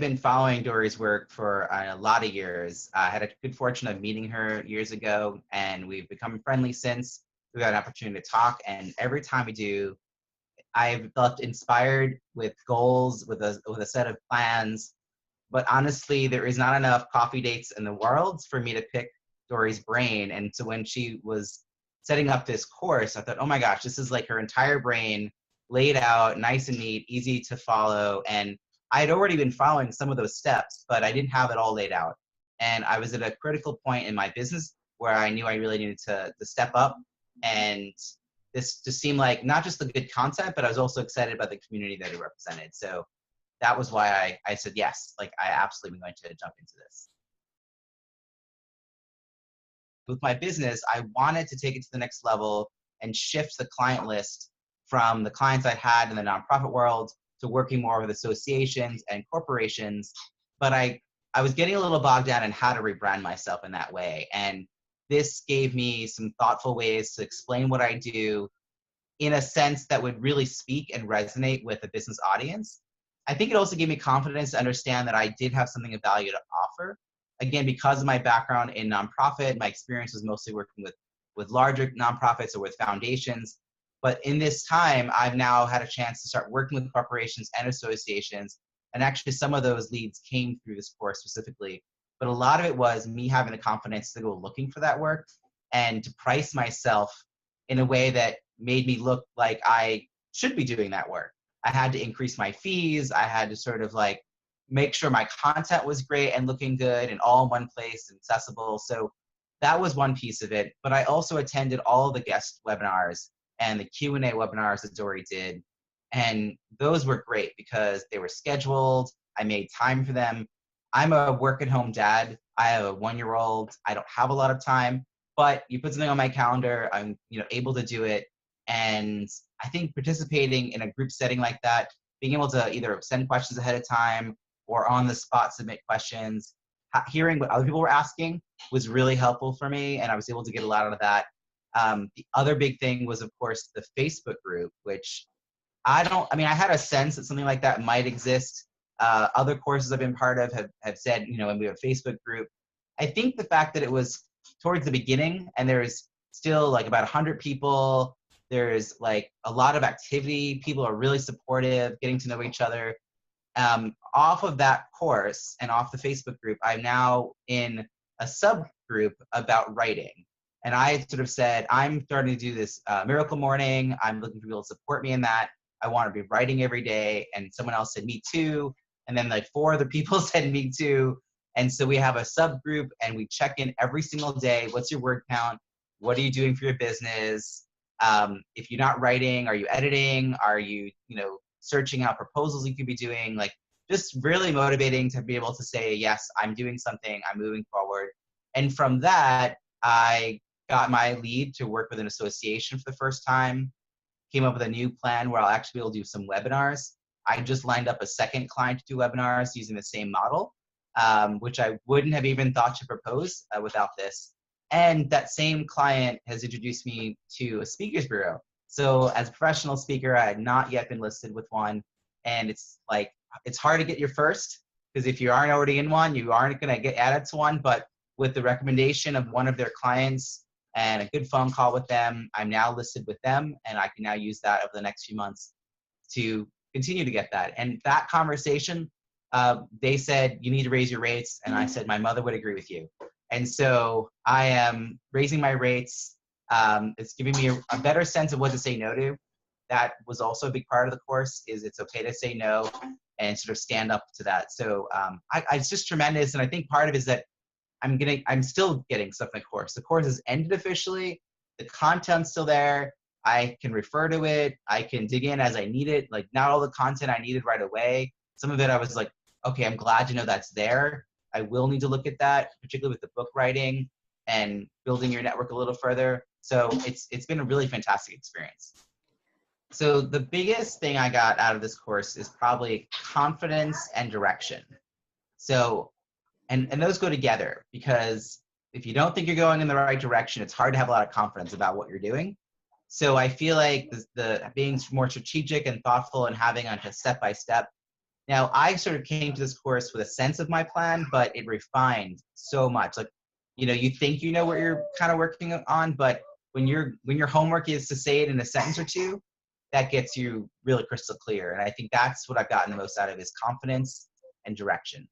been following Dorie's work for a lot of years. I had a good fortune of meeting her years ago, and we've become friendly since. We've had an opportunity to talk, and every time we do, I've felt inspired with goals, with a set of plans. But honestly, there is not enough coffee dates in the world for me to pick Dorie's brain. And so when she was setting up this course, I thought, oh my gosh, this is like her entire brain laid out, nice and neat, easy to follow. And I had already been following some of those steps, but I didn't have it all laid out. And I was at a critical point in my business where I knew I really needed to step up. And this just seemed like not just the good content, but I was also excited about the community that it represented. So that was why I said yes, like I absolutely am going to jump into this. With my business, I wanted to take it to the next level and shift the client list from the clients I had in the nonprofit world to working more with associations and corporations. But I was getting a little bogged down in how to rebrand myself in that way. And this gave me some thoughtful ways to explain what I do in a sense that would really speak and resonate with the business audience. I think it also gave me confidence to understand that I did have something of value to offer. Again, because of my background in nonprofit, my experience was mostly working with larger nonprofits or with foundations. But in this time, I've now had a chance to start working with corporations and associations. And actually, some of those leads came through this course specifically. But a lot of it was me having the confidence to go looking for that work and to price myself in a way that made me look like I should be doing that work. I had to increase my fees. I had to sort of like make sure my content was great and looking good and all in one place and accessible. So that was one piece of it. But I also attended all the guest webinars and the Q&A webinars that Dorie did. And those were great because they were scheduled. I made time for them. I'm a work at home dad. I have a 1-year-old. I don't have a lot of time, but you put something on my calendar, I'm able to do it. And I think participating in a group setting like that, being able to either send questions ahead of time or on the spot submit questions, hearing what other people were asking was really helpful for me, and I was able to get a lot out of that. The other big thing was, of course, the Facebook group, which I had a sense that something like that might exist. Other courses I've been part of have said, when we have a Facebook group. I think the fact that it was towards the beginning and there's still like about 100 people, there's like a lot of activity, people are really supportive, getting to know each other. Off of that course and off the Facebook group, I'm now in a subgroup about writing. And I sort of said, I'm starting to do this miracle morning. I'm looking for people to support me in that. I want to be writing every day. And someone else said, me too. And then like 4 other people said, me too. And so we have a subgroup and we check in every single day. What's your word count? What are you doing for your business? If you're not writing, are you editing? Are you, searching out proposals you could be doing? Like just really motivating to be able to say, yes, I'm doing something, I'm moving forward. And from that, I got my lead to work with an association for the first time, came up with a new plan where I'll actually be able to do some webinars. I just lined up a second client to do webinars using the same model, which I wouldn't have even thought to propose without this. And that same client has introduced me to a speakers bureau. So as a professional speaker, I had not yet been listed with one. And it's hard to get your first, because if you aren't already in one, you aren't going to get added to one. But with the recommendation of one of their clients and a good phone call with them, I'm now listed with them, and I can now use that over the next few months to continue to get that. And that conversation, they said, you need to raise your rates. And I said, my mother would agree with you. And so I am raising my rates. It's giving me a better sense of what to say no to. That was also a big part of the course, is it's okay to say no and sort of stand up to that. So it's just tremendous. And I think part of it is that I'm still getting stuff in the course. The course has ended officially. The content's still there. I can refer to it. I can dig in as I need it. Like not all the content I needed right away. Some of it I was like, okay, I'm glad to know that's there. I will need to look at that, particularly with the book writing and building your network a little further. So it's been a really fantastic experience. So the biggest thing I got out of this course is probably confidence and direction. So, and those go together, because if you don't think you're going in the right direction, it's hard to have a lot of confidence about what you're doing. So I feel like the being more strategic and thoughtful and having a step-by-step Now, I sort of came to this course with a sense of my plan, but it refined so much. Like, you think you know what you're kind of working on, but when your homework is to say it in a sentence or two, that gets you really crystal clear. And I think that's what I've gotten the most out of is confidence and direction.